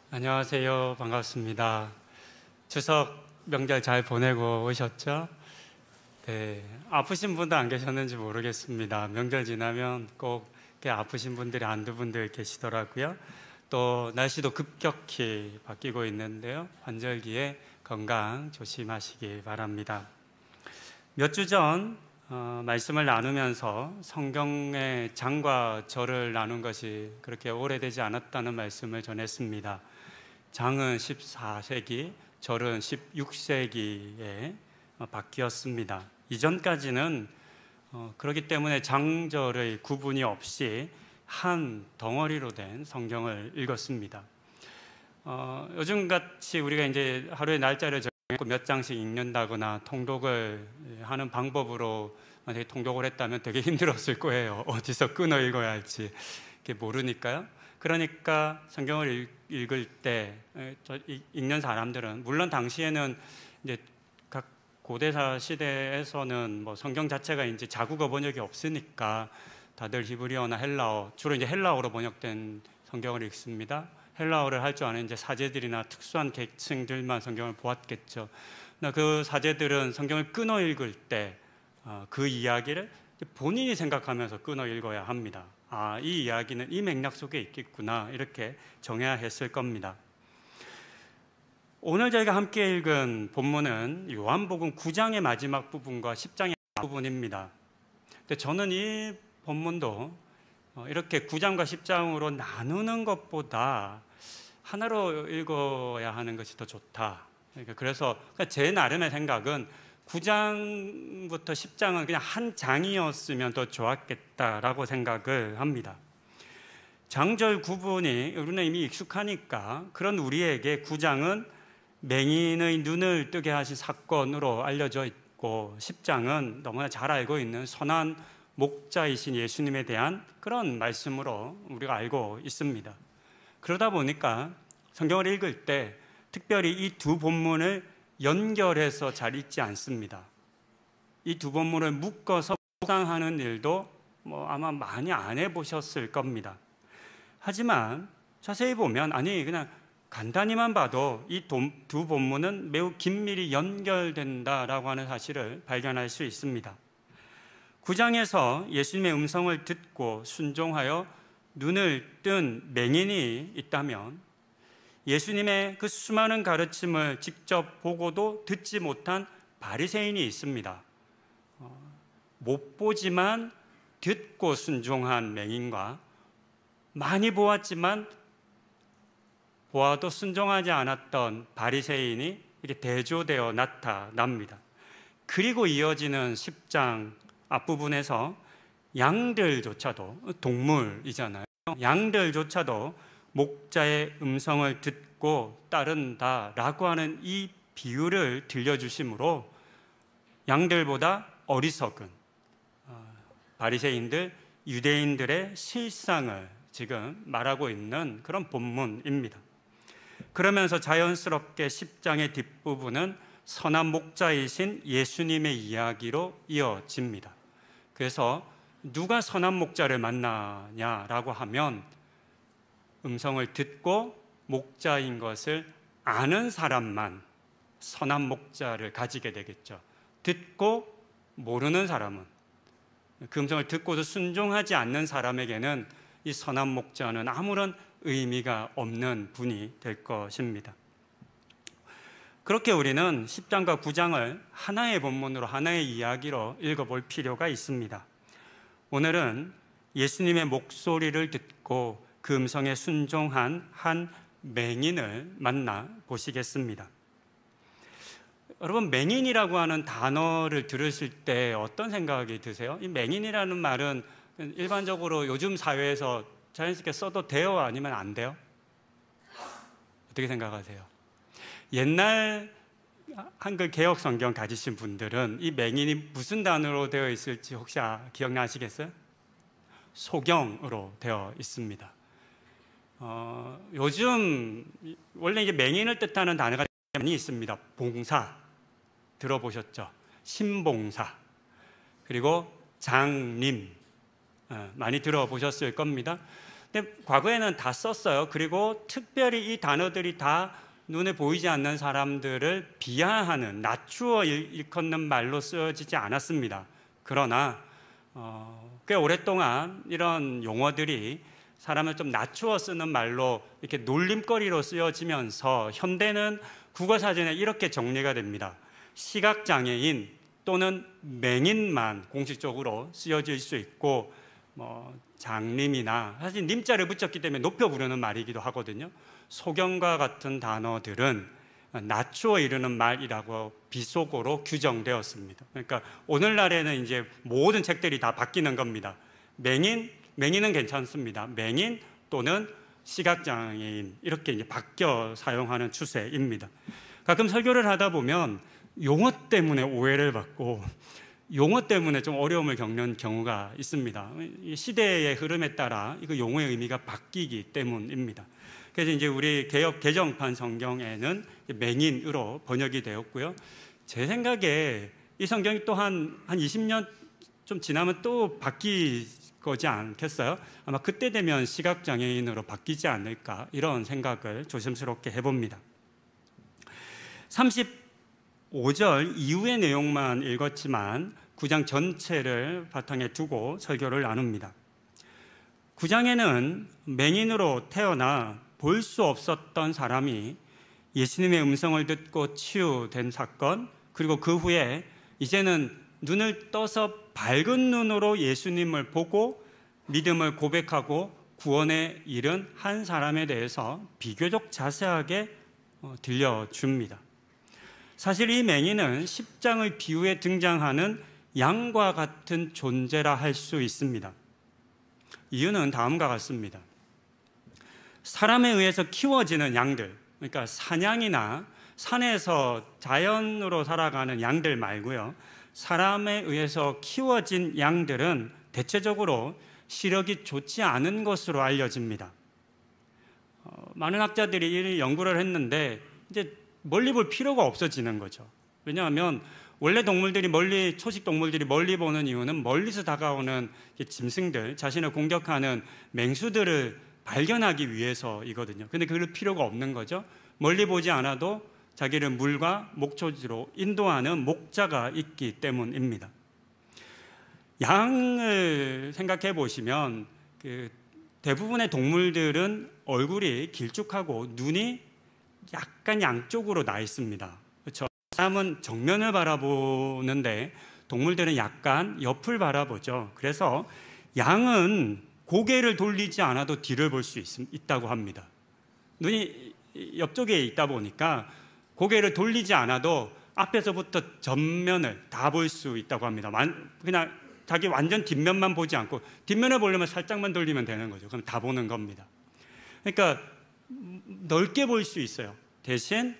안녕하세요. 반갑습니다. 추석 명절 잘 보내고 오셨죠? 네. 아프신 분도 안 계셨는지 모르겠습니다. 명절 지나면 꼭 이렇게 아프신 분들이 한두 분들 계시더라고요. 또 날씨도 급격히 바뀌고 있는데요. 환절기에 건강 조심하시기 바랍니다. 몇 주 전 말씀을 나누면서 성경의 장과 절을 나눈 것이 그렇게 오래되지 않았다는 말씀을 전했습니다. 장은 14세기, 절은 16세기에 바뀌었습니다. 이전까지는 그렇기 때문에 장절의 구분이 없이 한 덩어리로 된 성경을 읽었습니다. 요즘같이 우리가 이제 하루에 날짜를 정해서 몇 장씩 읽는다거나 통독을 하는 방법으로 만약에 통독을 했다면 되게 힘들었을 거예요. 어디서 끊어 읽어야 할지 모르니까요. 그러니까 성경을 읽을 때 읽는 사람들은 물론 당시에는 이제 각 고대사 시대에서는 뭐 성경 자체가 이제 자국어 번역이 없으니까 다들 히브리어나 헬라어, 주로 이제 헬라어로 번역된 성경을 읽습니다. 헬라어를 할 줄 아는 이제 사제들이나 특수한 계층들만 성경을 보았겠죠. 그 사제들은 성경을 끊어 읽을 때 그 이야기를 본인이 생각하면서 끊어 읽어야 합니다. 이 이야기는 이 맥락 속에 있겠구나 이렇게 정해야 했을 겁니다. 오늘 저희가 함께 읽은 본문은 요한복음 9장의 마지막 부분과 10장의 부분입니다. 근데 저는 이 본문도 이렇게 9장과 10장으로 나누는 것보다 하나로 읽어야 하는 것이 더 좋다. 그래서 제 나름의 생각은 9장부터 10장은 그냥 한 장이었으면 더 좋았겠다라고 생각을 합니다. 장절 구분이 우리는 이미 익숙하니까 그런 우리에게 9장은 맹인의 눈을 뜨게 하신 사건으로 알려져 있고 10장은 너무나 잘 알고 있는 선한 목자이신 예수님에 대한 그런 말씀으로 우리가 알고 있습니다. 그러다 보니까 성경을 읽을 때 특별히 이 두 본문을 연결해서 잘 읽지 않습니다. 이 두 본문을 묶어서 묵상하는 일도 아마 많이 안 해보셨을 겁니다. 하지만 자세히 보면 그냥 간단히만 봐도 이 두 본문은 매우 긴밀히 연결된다라고 하는 사실을 발견할 수 있습니다. 9장에서 예수님의 음성을 듣고 순종하여 눈을 뜬 맹인이 있다면 예수님의 그 수많은 가르침을 직접 보고도 듣지 못한 바리새인이 있습니다. 못 보지만 듣고 순종한 맹인과 많이 보았지만 보아도 순종하지 않았던 바리새인이 이렇게 대조되어 나타납니다. 그리고 이어지는 10장 앞부분에서 양들조차도 동물이잖아요. 양들조차도 목자의 음성을 듣고 따른다라고 하는 이 비유를 들려주심으로 양들보다 어리석은 바리새인들, 유대인들의 실상을 지금 말하고 있는 그런 본문입니다. 그러면서 자연스럽게 10장의 뒷부분은 선한 목자이신 예수님의 이야기로 이어집니다. 그래서 누가 선한 목자를 만나냐라고 하면 음성을 듣고 목자인 것을 아는 사람만 선한 목자를 가지게 되겠죠. 듣고 모르는 사람은, 그 음성을 듣고도 순종하지 않는 사람에게는 이 선한 목자는 아무런 의미가 없는 분이 될 것입니다. 그렇게 우리는 10장과 9장을 하나의 본문으로 하나의 이야기로 읽어볼 필요가 있습니다. 오늘은 예수님의 목소리를 듣고 그 음성에 순종한 한 맹인을 만나 보시겠습니다. 여러분, 맹인이라고 하는 단어를 들으실 때 어떤 생각이 드세요? 이 맹인이라는 말은 일반적으로 요즘 사회에서 자연스럽게 써도 돼요? 아니면 안 돼요? 어떻게 생각하세요? 옛날 한글 개역 성경 가지신 분들은 이 맹인이 무슨 단어로 되어 있을지 혹시 기억나시겠어요? 소경으로 되어 있습니다. 요즘 원래 이게 맹인을 뜻하는 단어가 많이 있습니다. 봉사 들어보셨죠? 신봉사, 그리고 장님 많이 들어보셨을 겁니다. 근데 과거에는 다 썼어요. 그리고 특별히 이 단어들이 다 눈에 보이지 않는 사람들을 비하하는, 낮추어 일컫는 말로 쓰여지지 않았습니다. 그러나 꽤 오랫동안 이런 용어들이 사람을 좀 낮추어 쓰는 말로 이렇게 놀림거리로 쓰여지면서 현대는 국어사전에 이렇게 정리가 됩니다. 시각장애인 또는 맹인만 공식적으로 쓰여질 수 있고, 장님이나, 사실 님자를 붙였기 때문에 높여 부르는 말이기도 하거든요. 소경과 같은 단어들은 낮추어 이르는 말이라고 비속어로 규정되었습니다. 그러니까 오늘날에는 이제 모든 책들이 다 바뀌는 겁니다. 맹인은 괜찮습니다. 맹인 또는 시각장애인, 이렇게 이제 바뀌어 사용하는 추세입니다. 가끔 설교를 하다 보면 용어 때문에 오해를 받고 용어 때문에 좀 어려움을 겪는 경우가 있습니다. 시대의 흐름에 따라 이거 용어의 의미가 바뀌기 때문입니다. 그래서 이제 우리 개역 개정판 성경에는 맹인으로 번역이 되었고요. 제 생각에 이 성경이 또 한 20년 좀 지나면 또 바뀔 거지 않겠어요? 아마 그때 되면 시각장애인으로 바뀌지 않을까, 이런 생각을 조심스럽게 해봅니다. 35절 이후의 내용만 읽었지만 9장 전체를 바탕에 두고 설교를 나눕니다. 9장에는 맹인으로 태어나 볼 수 없었던 사람이 예수님의 음성을 듣고 치유된 사건, 그리고 그 후에 이제는 눈을 떠서 밝은 눈으로 예수님을 보고 믿음을 고백하고 구원에 이른 한 사람에 대해서 비교적 자세하게 들려줍니다. 사실 이 맹인은 10장의 비유에 등장하는 양과 같은 존재라 할 수 있습니다. 이유는 다음과 같습니다. 사람에 의해서 키워지는 양들, 그러니까 사냥이나 산에서 자연으로 살아가는 양들 말고요, 사람에 의해서 키워진 양들은 대체적으로 시력이 좋지 않은 것으로 알려집니다. 많은 학자들이 이 연구를 했는데 이제 멀리 볼 필요가 없어지는 거죠. 왜냐하면 원래 초식 동물들이 멀리 보는 이유는 멀리서 다가오는 짐승들, 자신을 공격하는 맹수들을 발견하기 위해서이거든요. 근데 그럴 필요가 없는 거죠. 멀리 보지 않아도 자기를 물과 목초지로 인도하는 목자가 있기 때문입니다. 양을 생각해 보시면 대부분의 동물들은 얼굴이 길쭉하고 눈이 약간 양쪽으로 나 있습니다. 그렇죠? 사람은 정면을 바라보는데 동물들은 약간 옆을 바라보죠. 그래서 양은 고개를 돌리지 않아도 뒤를 볼 수 있다고 합니다. 눈이 옆쪽에 있다 보니까 고개를 돌리지 않아도 앞에서부터 전면을 다 볼 수 있다고 합니다. 그냥 자기 완전 뒷면만 보지 않고 뒷면을 보려면 살짝만 돌리면 되는 거죠. 그럼 다 보는 겁니다. 그러니까 넓게 볼 수 있어요. 대신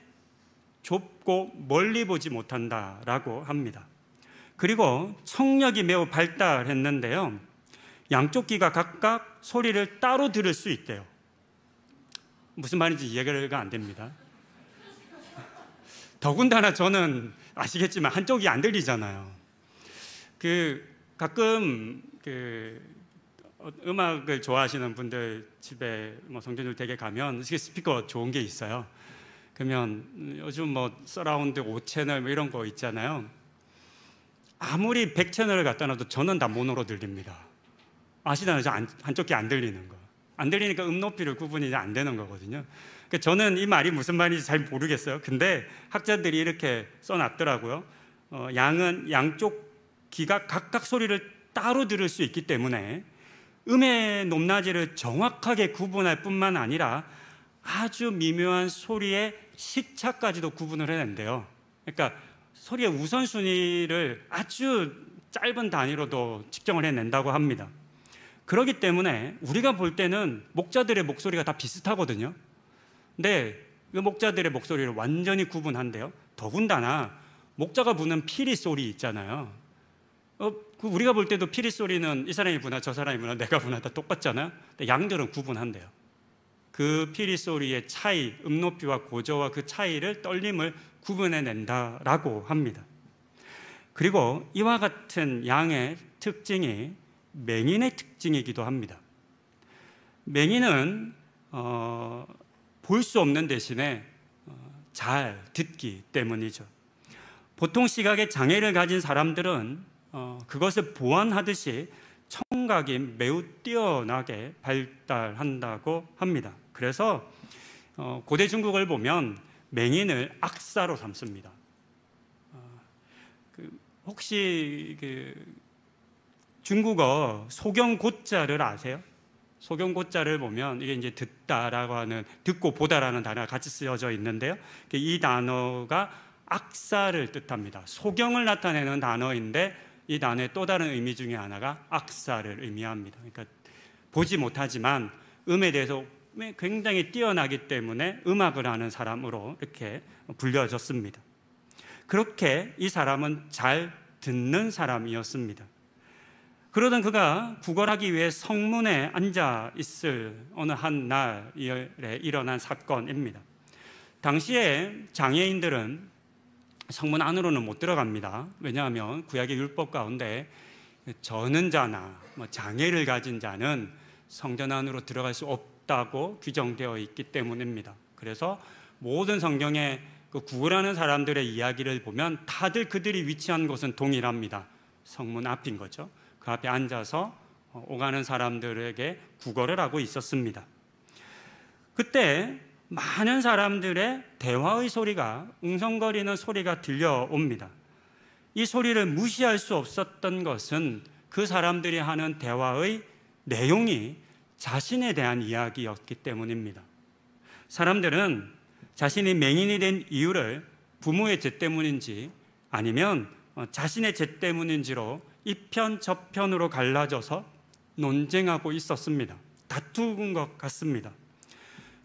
좁고 멀리 보지 못한다라고 합니다. 그리고 청력이 매우 발달했는데요, 양쪽 귀가 각각 소리를 따로 들을 수 있대요. 무슨 말인지 이해가 안 됩니다. 더군다나 저는 아시겠지만 한쪽이 안 들리잖아요. 가끔 음악을 좋아하시는 분들 집에 성도들 댁에 가면 스피커 좋은 게 있어요. 그러면 요즘 서라운드 5채널 이런 거 있잖아요. 아무리 100채널을 갖다 놔도 저는 다 모노로 들립니다. 아시잖아요. 한쪽 귀 안 들리는 거. 안 들리니까 높이를 구분이 안 되는 거거든요. 그러니까 저는 이 말이 무슨 말인지 잘 모르겠어요. 근데 학자들이 이렇게 써놨더라고요. 양은 양쪽 귀가 각각 소리를 따로 들을 수 있기 때문에 음의 높낮이를 정확하게 구분할 뿐만 아니라 아주 미묘한 소리의 시차까지도 구분을 해낸대요. 그러니까 소리의 우선순위를 아주 짧은 단위로도 측정을 해낸다고 합니다. 그렇기 때문에 우리가 볼 때는 목자들의 목소리가 다 비슷하거든요. 근데 그 목자들의 목소리를 완전히 구분한대요. 더군다나 목자가 부는 피리 소리 있잖아요. 우리가 볼 때도 피리 소리는 이 사람이 부나 저 사람이 부나 내가 부나 다 똑같잖아요. 근데 양들은 구분한대요. 그 피리 소리의 차이, 높이와 고저와 그 차이를, 떨림을 구분해낸다라고 합니다. 그리고 이와 같은 양의 특징이 맹인의 특징이기도 합니다. 맹인은 볼 수 없는 대신에 잘 듣기 때문이죠. 보통 시각에 장애를 가진 사람들은 그것을 보완하듯이 청각이 매우 뛰어나게 발달한다고 합니다. 그래서 고대 중국을 보면 맹인을 악사로 삼습니다. 혹시 중국어 소경고자를 아세요? 소경고자를 보면 이게 이제 듣다라고 하는, 듣고 보다라는 단어가 같이 쓰여져 있는데요. 이 단어가 악사를 뜻합니다. 소경을 나타내는 단어인데 이 단어의 또 다른 의미 중에 하나가 악사를 의미합니다. 그러니까 보지 못하지만 음에 대해서 굉장히 뛰어나기 때문에 음악을 하는 사람으로 이렇게 불려졌습니다. 그렇게 이 사람은 잘 듣는 사람이었습니다. 그러던 그가 구걸하기 위해 성문에 앉아 있을 어느 한 날에 일어난 사건입니다. 당시에 장애인들은 성문 안으로는 못 들어갑니다. 왜냐하면 구약의 율법 가운데 저는 자나 장애를 가진 자는 성전 안으로 들어갈 수 없다고 규정되어 있기 때문입니다. 그래서 모든 성경에 구걸하는 사람들의 이야기를 보면 다들 그들이 위치한 곳은 동일합니다. 성문 앞인 거죠. 그 앞에 앉아서 오가는 사람들에게 구걸을 하고 있었습니다. 그때 많은 사람들의 대화의 소리가, 웅성거리는 소리가 들려옵니다. 이 소리를 무시할 수 없었던 것은 그 사람들이 하는 대화의 내용이 자신에 대한 이야기였기 때문입니다. 사람들은 자신이 맹인이 된 이유를 부모의 죄 때문인지 아니면 자신의 죄 때문인지로 이편 저편으로 갈라져서 논쟁하고 있었습니다. 다투는 것 같습니다.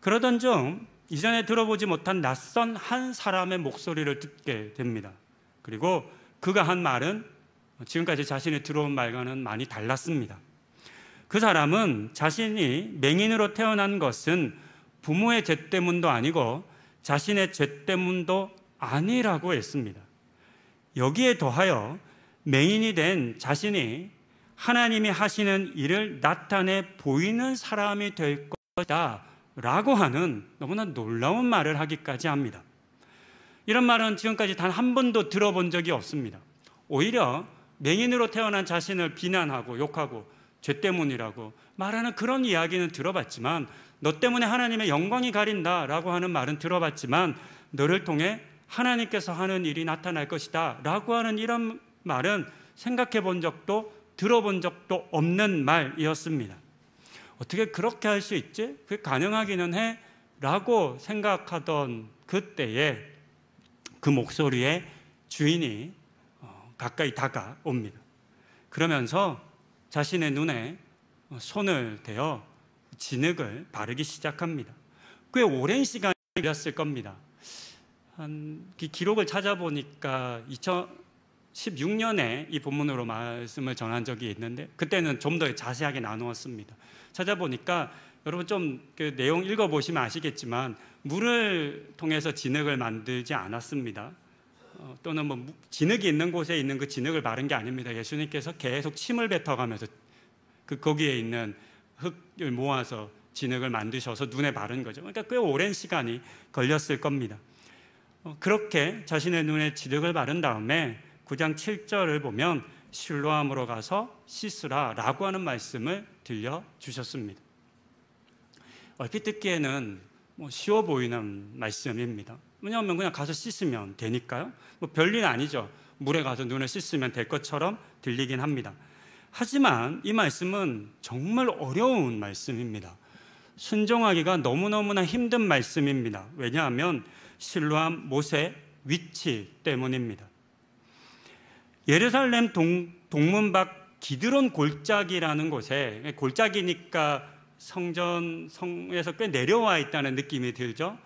그러던 중 이전에 들어보지 못한 낯선 한 사람의 목소리를 듣게 됩니다. 그리고 그가 한 말은 지금까지 자신이 들어온 말과는 많이 달랐습니다. 그 사람은 자신이 맹인으로 태어난 것은 부모의 죄 때문도 아니고 자신의 죄 때문도 아니라고 했습니다. 여기에 더하여 맹인이 된 자신이 하나님이 하시는 일을 나타내 보이는 사람이 될 것이다 라고 하는 너무나 놀라운 말을 하기까지 합니다. 이런 말은 지금까지 단 한 번도 들어본 적이 없습니다. 오히려 맹인으로 태어난 자신을 비난하고 욕하고 죄 때문이라고 말하는 그런 이야기는 들어봤지만, 너 때문에 하나님의 영광이 가린다라고 하는 말은 들어봤지만, 너를 통해 하나님께서 하는 일이 나타날 것이다 라고 하는 이런 말은 생각해 본 적도 들어본 적도 없는 말이었습니다. 어떻게 그렇게 할 수 있지? 그게 가능하기는 해? 라고 생각하던 그때에 그 목소리에 주인이 가까이 다가옵니다. 그러면서 자신의 눈에 손을 대어 진흙을 바르기 시작합니다. 꽤 오랜 시간이 걸렸을 겁니다. 기록을 찾아보니까 2016년에 이 본문으로 말씀을 전한 적이 있는데 그때는 좀 더 자세하게 나누었습니다. 찾아보니까 여러분 좀 그 내용 읽어보시면 아시겠지만 물을 통해서 진흙을 만들지 않았습니다. 또는 뭐 진흙이 있는 곳에 있는 그 진흙을 바른 게 아닙니다. 예수님께서 계속 침을 뱉어가면서 거기에 있는 흙을 모아서 진흙을 만드셔서 눈에 바른 거죠. 그러니까 꽤 오랜 시간이 걸렸을 겁니다. 그렇게 자신의 눈에 진흙을 바른 다음에 9장 7절을 보면 실로암으로 가서 씻으라 라고 하는 말씀을 들려주셨습니다. 얼핏 듣기에는 쉬워 보이는 말씀입니다. 왜냐하면 그냥 가서 씻으면 되니까요. 별일 아니죠. 물에 가서 눈을 씻으면 될 것처럼 들리긴 합니다. 하지만 이 말씀은 정말 어려운 말씀입니다. 순종하기가 너무너무나 힘든 말씀입니다. 왜냐하면 실로암 못의 위치 때문입니다. 예루살렘 동문 밖 기드론 골짜기라는 곳에, 골짜기니까 성에서 꽤 내려와 있다는 느낌이 들죠.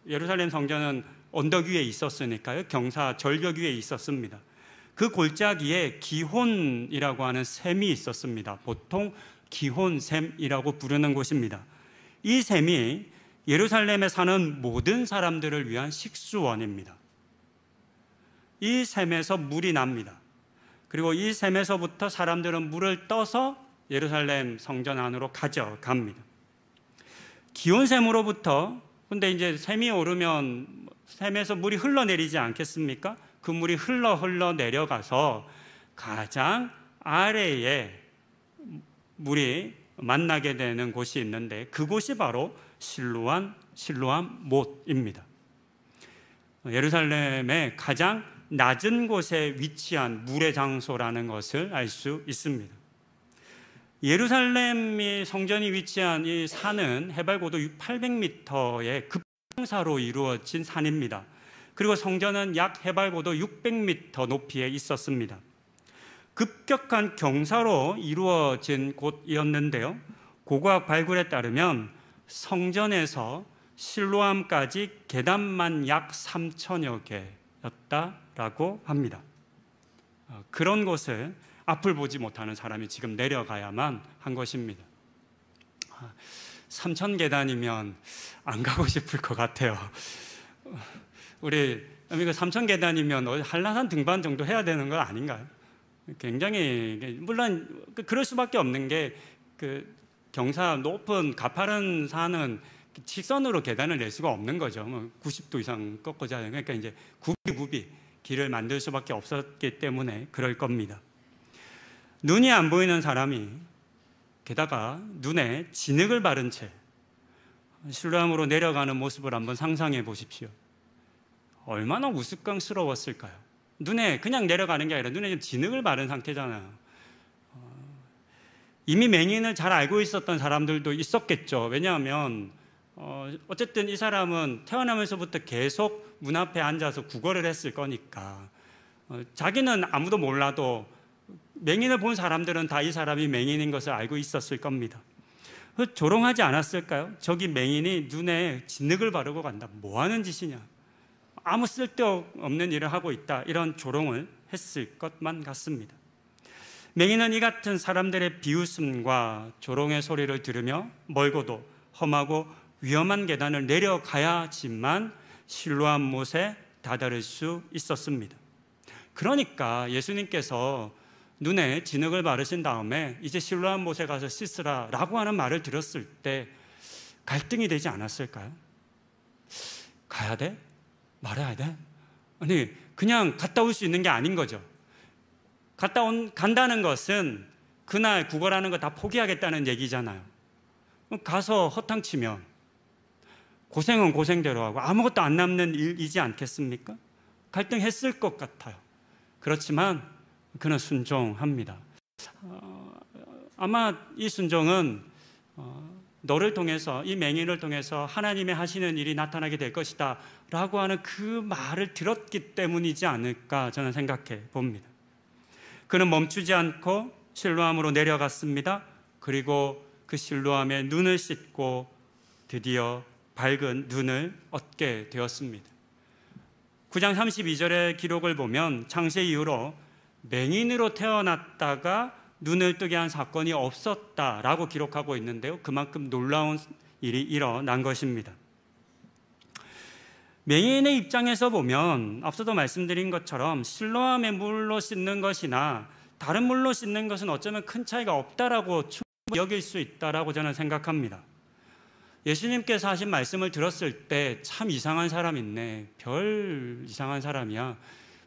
예루살렘 성전은 언덕 위에 있었으니까요. 경사 절벽 위에 있었습니다. 그 골짜기에 기혼이라고 하는 샘이 있었습니다. 보통 기혼샘이라고 부르는 곳입니다. 이 샘이 예루살렘에 사는 모든 사람들을 위한 식수원입니다. 이 샘에서 물이 납니다. 그리고 이 샘에서부터 사람들은 물을 떠서 예루살렘 성전 안으로 가져갑니다. 기온샘으로부터, 근데 이제 샘이 오르면 샘에서 물이 흘러내리지 않겠습니까? 그 물이 흘러 내려가서 가장 아래에 물이 만나게 되는 곳이 있는데 그곳이 바로 실로암 못입니다. 예루살렘의 가장 낮은 곳에 위치한 물의 장소라는 것을 알 수 있습니다. 예루살렘이 성전이 위치한 이 산은 해발 고도 800m의 급경사로 이루어진 산입니다. 그리고 성전은 약 해발 고도 600m 높이에 있었습니다. 급격한 경사로 이루어진 곳이었는데요, 고고학 발굴에 따르면 성전에서 실로암까지 계단만 약 3,000여 개였다라고 합니다. 그런 곳을 앞을 보지 못하는 사람이 지금 내려가야만 한 것입니다. 3,000계단이면 안 가고 싶을 것 같아요. 우리 3,000계단이면 한라산 등반 정도 해야 되는 거 아닌가요? 굉장히, 물론 그럴 수밖에 없는 게 그 경사 높은 가파른 산은 직선으로 계단을 낼 수가 없는 거죠. 90도 이상 꺾어져야 되는, 그러니까 이제 굽이 길을 만들 수밖에 없었기 때문에 그럴 겁니다. 눈이 안 보이는 사람이 게다가 눈에 진흙을 바른 채 실로암으로 내려가는 모습을 한번 상상해 보십시오. 얼마나 우스꽝스러웠을까요? 눈에 그냥 내려가는 게 아니라 눈에 좀 진흙을 바른 상태잖아요. 이미 맹인을 잘 알고 있었던 사람들도 있었겠죠. 왜냐하면 어쨌든 이 사람은 태어나면서부터 계속 문 앞에 앉아서 구걸을 했을 거니까 자기는 아무도 몰라도 맹인을 본 사람들은 다 이 사람이 맹인인 것을 알고 있었을 겁니다. 조롱하지 않았을까요? 저기 맹인이 눈에 진흙을 바르고 간다, 뭐 하는 짓이냐, 아무 쓸데없는 일을 하고 있다, 이런 조롱을 했을 것만 같습니다. 맹인은 이 같은 사람들의 비웃음과 조롱의 소리를 들으며 멀고도 험하고 위험한 계단을 내려가야지만 실로암 못에 다다를 수 있었습니다. 그러니까 예수님께서 눈에 진흙을 바르신 다음에 이제 실로암 못에 가서 씻으라 라고 하는 말을 들었을 때 갈등이 되지 않았을까요? 가야 돼? 말아야 돼? 아니, 그냥 갔다 올 수 있는 게 아닌 거죠. 간다는 것은 그날 구걸하는 거 다 포기하겠다는 얘기잖아요. 가서 허탕치면 고생은 고생대로 하고 아무것도 안 남는 일이지 않겠습니까? 갈등했을 것 같아요. 그렇지만 그는 순종합니다. 아마 이 순종은 너를 통해서, 이 맹인을 통해서 하나님의 하시는 일이 나타나게 될 것이다 라고 하는 그 말을 들었기 때문이지 않을까 저는 생각해 봅니다. 그는 멈추지 않고 실로암으로 내려갔습니다. 그리고 그 실로암에 눈을 씻고 드디어 밝은 눈을 얻게 되었습니다. 9장 32절의 기록을 보면 창세 이후로 맹인으로 태어났다가 눈을 뜨게 한 사건이 없었다라고 기록하고 있는데요, 그만큼 놀라운 일이 일어난 것입니다. 맹인의 입장에서 보면 앞서도 말씀드린 것처럼 실로암의 물로 씻는 것이나 다른 물로 씻는 것은 어쩌면 큰 차이가 없다라고 충분히 여길 수 있다라고 저는 생각합니다. 예수님께서 하신 말씀을 들었을 때 참 이상한 사람 있네, 별 이상한 사람이야,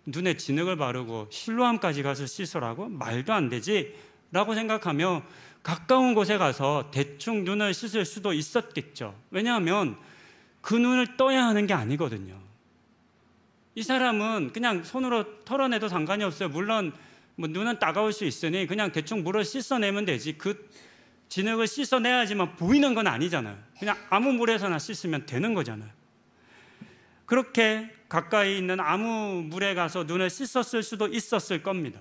눈에 진흙을 바르고 실로암까지 가서 씻으라고? 말도 안 되지 라고 생각하며 가까운 곳에 가서 대충 눈을 씻을 수도 있었겠죠. 왜냐하면 그 눈을 떠야 하는 게 아니거든요. 이 사람은 그냥 손으로 털어내도 상관이 없어요. 물론 눈은 따가울 수 있으니 그냥 대충 물을 씻어내면 되지, 그 진흙을 씻어내야지만 보이는 건 아니잖아요. 그냥 아무 물에서나 씻으면 되는 거잖아요. 그렇게 가까이 있는 아무 물에 가서 눈을 씻었을 수도 있었을 겁니다.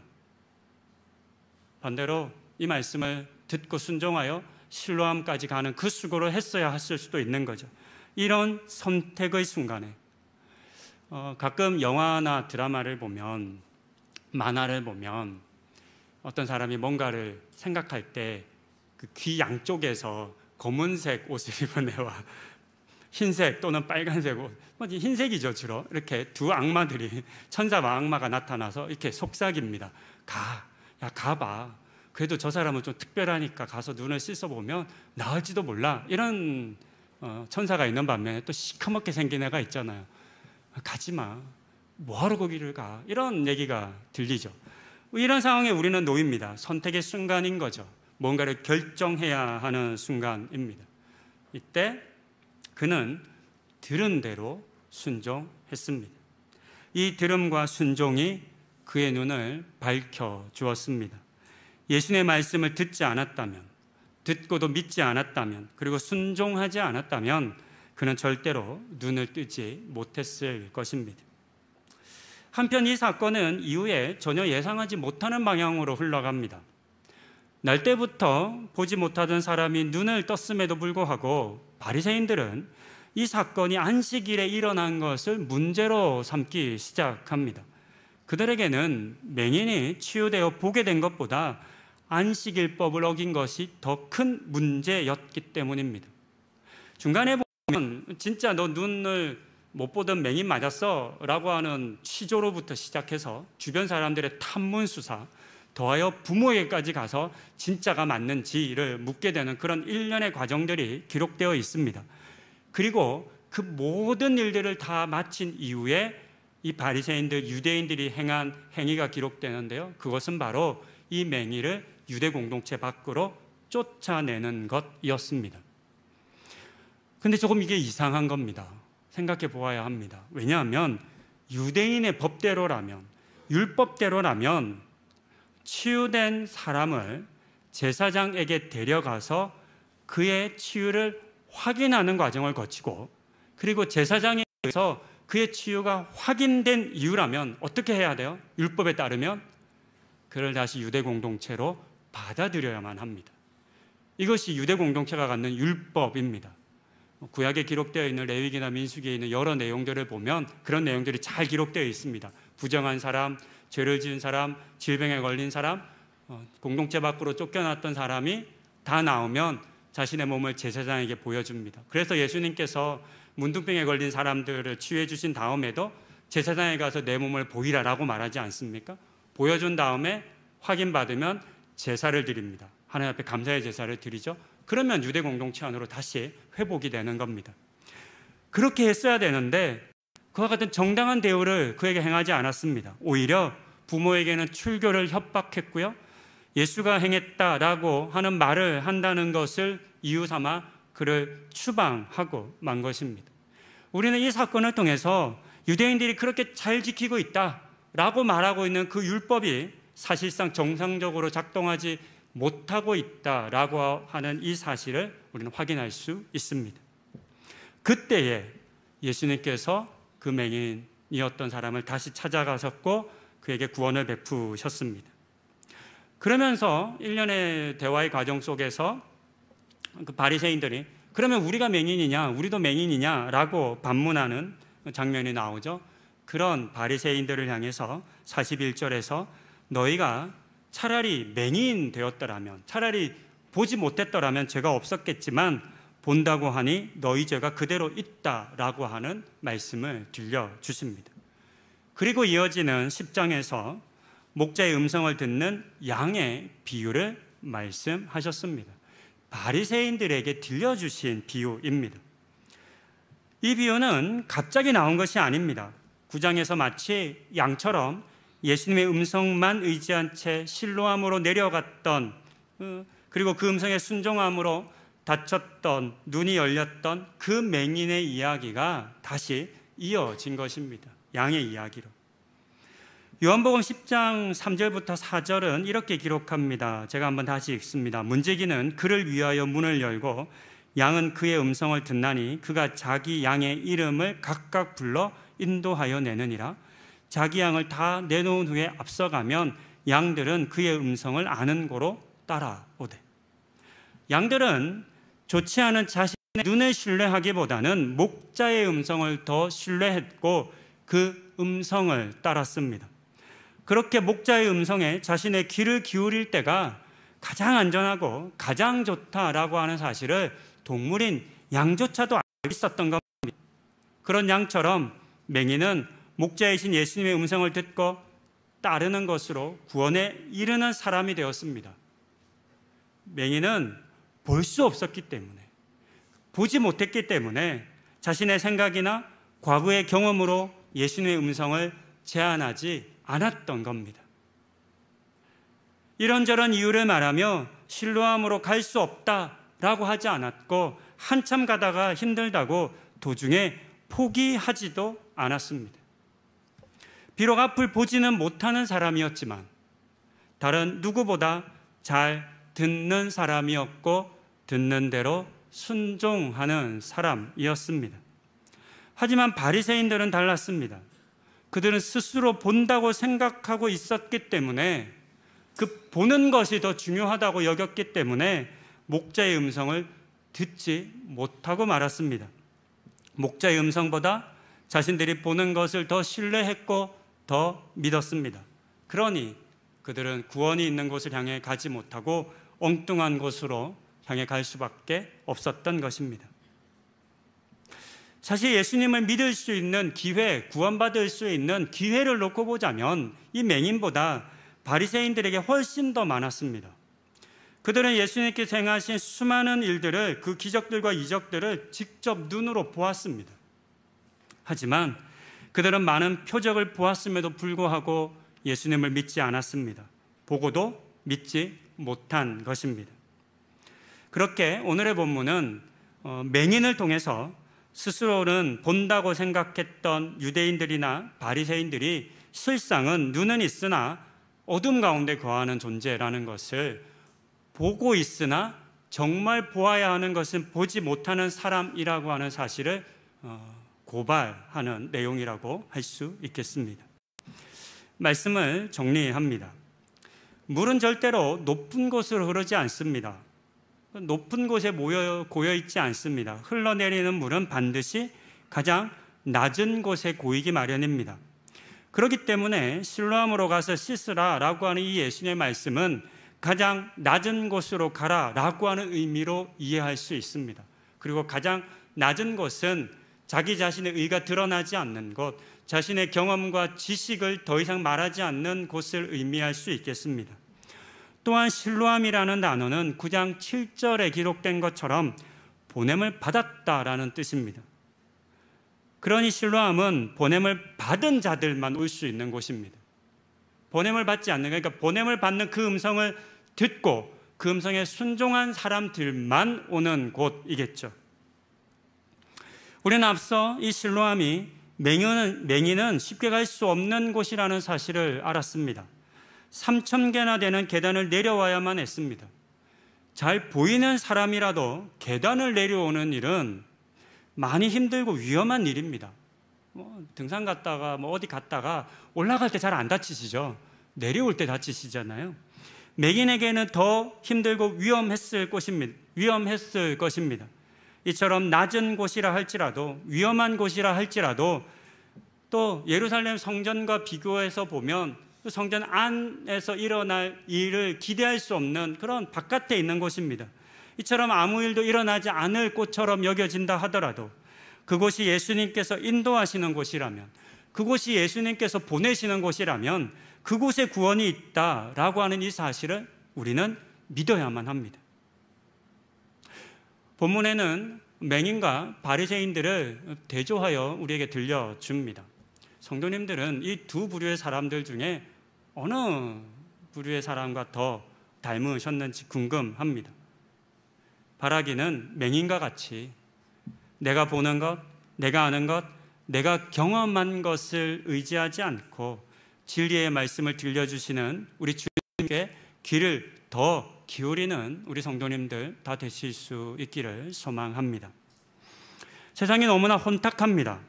반대로 이 말씀을 듣고 순종하여 실로암까지 가는 그 수고를 했어야 했을 수도 있는 거죠. 이런 선택의 순간에 가끔 영화나 드라마를 보면, 만화를 보면 어떤 사람이 뭔가를 생각할 때 그 귀 양쪽에서 검은색 옷을 입은 애와 흰색 또는 빨간색 옷, 흰색이죠 주로, 이렇게 두 악마들이, 천사와 악마가 나타나서 이렇게 속삭입니다. 가봐, 그래도 저 사람은 좀 특별하니까 가서 눈을 씻어보면 나을지도 몰라. 이런 천사가 있는 반면에 또 시커멓게 생긴 애가 있잖아요. 가지마. 뭐하러 거기를 가. 이런 얘기가 들리죠. 이런 상황에 우리는 놓입니다. 선택의 순간인 거죠. 뭔가를 결정해야 하는 순간입니다. 이때 그는 들은 대로 순종했습니다. 이 들음과 순종이 그의 눈을 밝혀 주었습니다. 예수님의 말씀을 듣지 않았다면, 듣고도 믿지 않았다면, 그리고 순종하지 않았다면 그는 절대로 눈을 뜨지 못했을 것입니다. 한편 이 사건은 이후에 전혀 예상하지 못하는 방향으로 흘러갑니다. 날 때부터 보지 못하던 사람이 눈을 떴음에도 불구하고 바리새인들은 이 사건이 안식일에 일어난 것을 문제로 삼기 시작합니다. 그들에게는 맹인이 치유되어 보게 된 것보다 안식일법을 어긴 것이 더 큰 문제였기 때문입니다. 중간에 보면 진짜 너 눈을 못 보던 맹인 맞았어? 라고 하는 취조로부터 시작해서 주변 사람들의 탐문 수사, 더하여 부모에게까지 가서 진짜가 맞는지를 묻게 되는 그런 일련의 과정들이 기록되어 있습니다. 그리고 그 모든 일들을 다 마친 이후에 이 바리새인들, 유대인들이 행한 행위가 기록되는데요. 그것은 바로 이 맹인을 유대 공동체 밖으로 쫓아내는 것이었습니다. 근데 조금 이게 이상한 겁니다. 생각해 보아야 합니다. 왜냐하면 유대인의 법대로라면, 율법대로라면 치유된 사람을 제사장에게 데려가서 그의 치유를 확인하는 과정을 거치고, 그리고 제사장에 의해서 그의 치유가 확인된 이유라면 어떻게 해야 돼요? 율법에 따르면 그를 다시 유대 공동체로 받아들여야만 합니다. 이것이 유대 공동체가 갖는 율법입니다. 구약에 기록되어 있는 레위기나 민수기에 있는 여러 내용들을 보면 그런 내용들이 잘 기록되어 있습니다. 부정한 사람, 죄를 지은 사람, 질병에 걸린 사람, 공동체 밖으로 쫓겨났던 사람이 다 나오면 자신의 몸을 제사장에게 보여줍니다. 그래서 예수님께서 문둥병에 걸린 사람들을 치유해 주신 다음에도 제사장에 가서 내 몸을 보이라라고 말하지 않습니까? 보여준 다음에 확인받으면 제사를 드립니다. 하나님 앞에 감사의 제사를 드리죠. 그러면 유대 공동체 안으로 다시 회복이 되는 겁니다. 그렇게 했어야 되는데 그와 같은 정당한 대우를 그에게 행하지 않았습니다. 오히려 부모에게는 출교를 협박했고요. 예수가 행했다라고 하는 말을 한다는 것을 이유 삼아 그를 추방하고 만 것입니다. 우리는 이 사건을 통해서 유대인들이 그렇게 잘 지키고 있다라고 말하고 있는 그 율법이 사실상 정상적으로 작동하지 못하고 있다라고 하는 이 사실을 우리는 확인할 수 있습니다. 그때에 예수님께서 그 맹인이었던 사람을 다시 찾아가셨고 그에게 구원을 베푸셨습니다. 그러면서 일련의 대화의 과정 속에서 그 바리새인들이 그러면 우리가 맹인이냐, 우리도 맹인이냐라고 반문하는 장면이 나오죠. 그런 바리새인들을 향해서 41절에서 너희가 차라리 맹인 되었더라면, 차라리 보지 못했더라면 죄가 없었겠지만 본다고 하니 너희 죄가 그대로 있다라고 하는 말씀을 들려주십니다. 그리고 이어지는 10장에서 목자의 음성을 듣는 양의 비유를 말씀하셨습니다. 바리새인들에게 들려주신 비유입니다. 이 비유는 갑자기 나온 것이 아닙니다. 9장에서 마치 양처럼 예수님의 음성만 의지한 채 실로암으로 내려갔던, 그리고 그 음성에 순종함으로 다쳤던, 눈이 열렸던 그 맹인의 이야기가 다시 이어진 것입니다. 양의 이야기로. 요한복음 10장 3절부터 4절은 이렇게 기록합니다. 제가 한번 다시 읽습니다. 문지기는 그를 위하여 문을 열고 양은 그의 음성을 듣나니 그가 자기 양의 이름을 각각 불러 인도하여 내느니라. 자기 양을 다 내놓은 후에 앞서가면 양들은 그의 음성을 아는 고로 따라오되. 양들은 좋지 않은 자신의 눈을 신뢰하기보다는 목자의 음성을 더 신뢰했고 그 음성을 따랐습니다. 그렇게 목자의 음성에 자신의 귀를 기울일 때가 가장 안전하고 가장 좋다라고 하는 사실을 동물인 양조차도 알고 있었던 겁니다. 그런 양처럼 맹인은 목자이신 예수님의 음성을 듣고 따르는 것으로 구원에 이르는 사람이 되었습니다. 맹인은 볼 수 없었기 때문에, 보지 못했기 때문에 자신의 생각이나 과거의 경험으로 예수님의 음성을 제한하지 않았던 겁니다. 이런저런 이유를 말하며 실로암으로 갈 수 없다라고 하지 않았고, 한참 가다가 힘들다고 도중에 포기하지도 않았습니다. 비록 앞을 보지는 못하는 사람이었지만 다른 누구보다 잘 듣는 사람이었고, 듣는 대로 순종하는 사람이었습니다. 하지만 바리새인들은 달랐습니다. 그들은 스스로 본다고 생각하고 있었기 때문에, 그 보는 것이 더 중요하다고 여겼기 때문에 목자의 음성을 듣지 못하고 말았습니다. 목자의 음성보다 자신들이 보는 것을 더 신뢰했고 더 믿었습니다. 그러니 그들은 구원이 있는 곳을 향해 가지 못하고 엉뚱한 곳으로 향해 갈 수밖에 없었던 것입니다. 사실 예수님을 믿을 수 있는 기회, 구원받을 수 있는 기회를 놓고 보자면 이 맹인보다 바리새인들에게 훨씬 더 많았습니다. 그들은 예수님께서 행하신 수많은 일들을, 그 기적들과 이적들을 직접 눈으로 보았습니다. 하지만 그들은 많은 표적을 보았음에도 불구하고 예수님을 믿지 않았습니다. 보고도 믿지 못한 것입니다. 그렇게 오늘의 본문은 맹인을 통해서 스스로는 본다고 생각했던 유대인들이나 바리새인들이 실상은 눈은 있으나 어둠 가운데 거하는 존재라는 것을, 보고 있으나 정말 보아야 하는 것은 보지 못하는 사람이라고 하는 사실을 고발하는 내용이라고 할 수 있겠습니다. 말씀을 정리합니다. 물은 절대로 높은 곳으로 흐르지 않습니다. 높은 곳에 고여있지 않습니다. 흘러내리는 물은 반드시 가장 낮은 곳에 고이기 마련입니다. 그렇기 때문에 실로암으로 가서 씻으라 라고 하는 이 예수님의 말씀은 가장 낮은 곳으로 가라 라고 하는 의미로 이해할 수 있습니다. 그리고 가장 낮은 곳은 자기 자신의 의가 드러나지 않는 곳, 자신의 경험과 지식을 더 이상 말하지 않는 곳을 의미할 수 있겠습니다. 또한 실로암이라는 단어는 9장 7절에 기록된 것처럼 보냄을 받았다라는 뜻입니다. 그러니 실로암은 보냄을 받은 자들만 올 수 있는 곳입니다. 보냄을 받지 않는, 그러니까 보냄을 받는 그 음성을 듣고 그 음성에 순종한 사람들만 오는 곳이겠죠. 우리는 앞서 이 실로암이 맹인은 쉽게 갈 수 없는 곳이라는 사실을 알았습니다. 3,000개나 되는 계단을 내려와야만 했습니다. 잘 보이는 사람이라도 계단을 내려오는 일은 많이 힘들고 위험한 일입니다. 등산 갔다가 어디 갔다가 올라갈 때 잘 안 다치시죠? 내려올 때 다치시잖아요. 맹인에게는 더 힘들고 위험했을 것입니다. 이처럼 낮은 곳이라 할지라도, 위험한 곳이라 할지라도, 또 예루살렘 성전과 비교해서 보면 성전 안에서 일어날 일을 기대할 수 없는 그런 바깥에 있는 곳입니다. 이처럼 아무 일도 일어나지 않을 곳처럼 여겨진다 하더라도, 그곳이 예수님께서 인도하시는 곳이라면, 그곳이 예수님께서 보내시는 곳이라면 그곳에 구원이 있다라고 하는 이 사실을 우리는 믿어야만 합니다. 본문에는 맹인과 바리새인들을 대조하여 우리에게 들려줍니다. 성도님들은 이 두 부류의 사람들 중에 어느 부류의 사람과 더 닮으셨는지 궁금합니다. 바라기는 맹인과 같이 내가 보는 것, 내가 아는 것, 내가 경험한 것을 의지하지 않고 진리의 말씀을 들려주시는 우리 주님께 귀를 더 기울이는 우리 성도님들 다 되실 수 있기를 소망합니다. 세상이 너무나 혼탁합니다.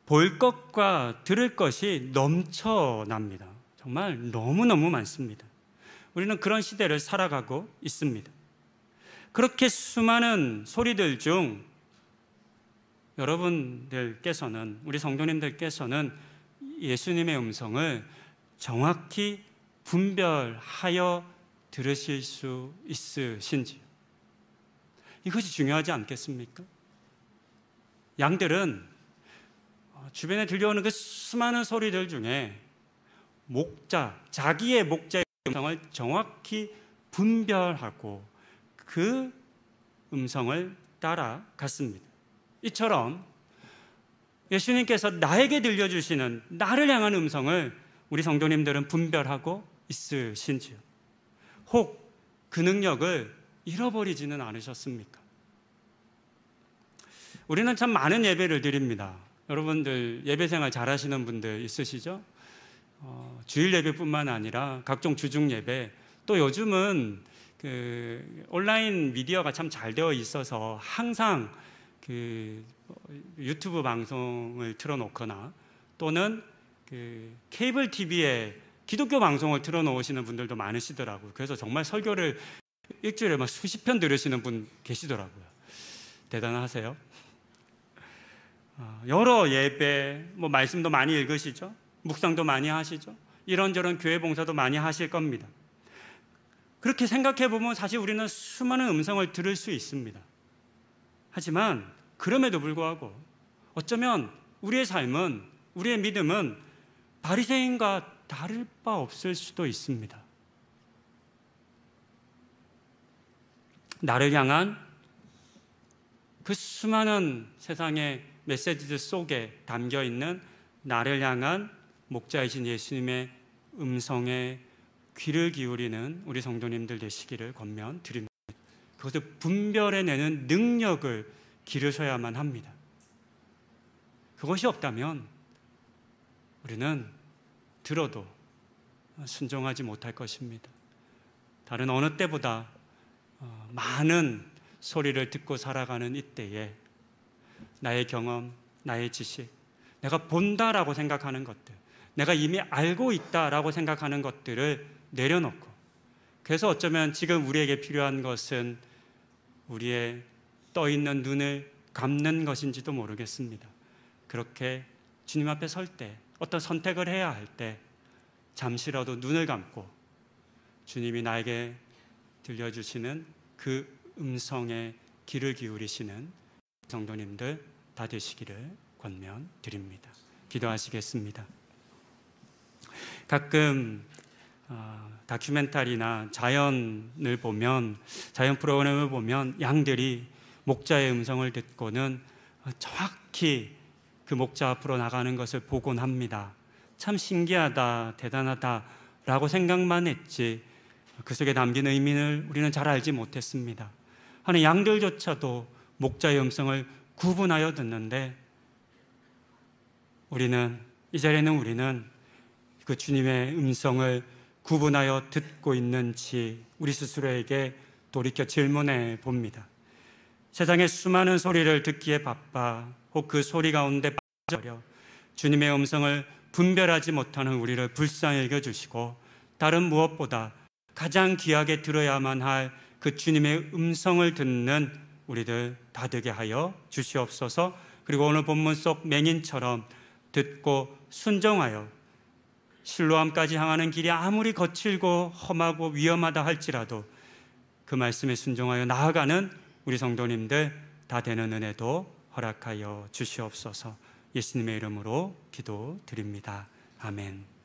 볼 것과 들을 것이 넘쳐납니다. 정말 너무너무 많습니다. 우리는 그런 시대를 살아가고 있습니다. 그렇게 수많은 소리들 중 여러분들께서는, 우리 성도님들께서는 예수님의 음성을 정확히 분별하여 들으실 수 있으신지요? 이것이 중요하지 않겠습니까? 양들은 주변에 들려오는 그 수많은 소리들 중에 자기의 목자의 음성을 정확히 분별하고 그 음성을 따라갔습니다. 이처럼 예수님께서 나에게 들려주시는 나를 향한 음성을 우리 성도님들은 분별하고 있으신지요? 혹 그 능력을 잃어버리지는 않으셨습니까? 우리는 참 많은 예배를 드립니다. 여러분들 예배 생활 잘하시는 분들 있으시죠? 주일 예배뿐만 아니라 각종 주중 예배, 또 요즘은 그 온라인 미디어가 참 잘 되어 있어서 항상 그 유튜브 방송을 틀어놓거나 또는 그 케이블 TV에 기독교 방송을 틀어놓으시는 분들도 많으시더라고요. 그래서 정말 설교를 일주일에 막 수십 편 들으시는 분 계시더라고요. 대단하세요. 여러 예배, 말씀도 많이 읽으시죠? 묵상도 많이 하시죠? 이런저런 교회 봉사도 많이 하실 겁니다. 그렇게 생각해 보면 사실 우리는 수많은 음성을 들을 수 있습니다. 하지만 그럼에도 불구하고 어쩌면 우리의 삶은, 우리의 믿음은 바리새인과 다를 바 없을 수도 있습니다. 나를 향한 그 수많은 세상의 메시지들 속에 담겨 있는 나를 향한 목자이신 예수님의 음성에 귀를 기울이는 우리 성도님들 되시기를 권면드립니다. 그것을 분별해내는 능력을 기르셔야만 합니다. 그것이 없다면 우리는 들어도 순종하지 못할 것입니다. 다른 어느 때보다 많은 소리를 듣고 살아가는 이때에 나의 경험, 나의 지식, 내가 본다라고 생각하는 것들, 내가 이미 알고 있다라고 생각하는 것들을 내려놓고, 그래서 어쩌면 지금 우리에게 필요한 것은 우리의 떠있는 눈을 감는 것인지도 모르겠습니다. 그렇게 주님 앞에 설 때, 어떤 선택을 해야 할 때 잠시라도 눈을 감고 주님이 나에게 들려주시는 그 음성에 귀를 기울이시는 성도님들 다 되시기를 권면드립니다. 기도하시겠습니다. 가끔 다큐멘터리나 자연을 보면, 자연 프로그램을 보면 양들이 목자의 음성을 듣고는 정확히 그 목자 앞으로 나가는 것을 보곤 합니다. 참 신기하다, 대단하다 라고 생각만 했지 그 속에 담긴 의미를 우리는 잘 알지 못했습니다. 하는 양들조차도 목자의 음성을 구분하여 듣는데 이 자리에는 우리는 그 주님의 음성을 구분하여 듣고 있는지 우리 스스로에게 돌이켜 질문해 봅니다. 세상의 수많은 소리를 듣기에 바빠 혹 그 소리 가운데 빠져버려 주님의 음성을 분별하지 못하는 우리를 불쌍히 여겨주시고, 다른 무엇보다 가장 귀하게 들어야만 할 그 주님의 음성을 듣는 우리들 다 되게 하여 주시옵소서. 그리고 오늘 본문 속 맹인처럼 듣고 순종하여 실로암까지 향하는 길이 아무리 거칠고 험하고 위험하다 할지라도 그 말씀에 순종하여 나아가는 우리 성도님들 다 되는 은혜도 허락하여 주시옵소서. 예수님의 이름으로 기도드립니다. 아멘.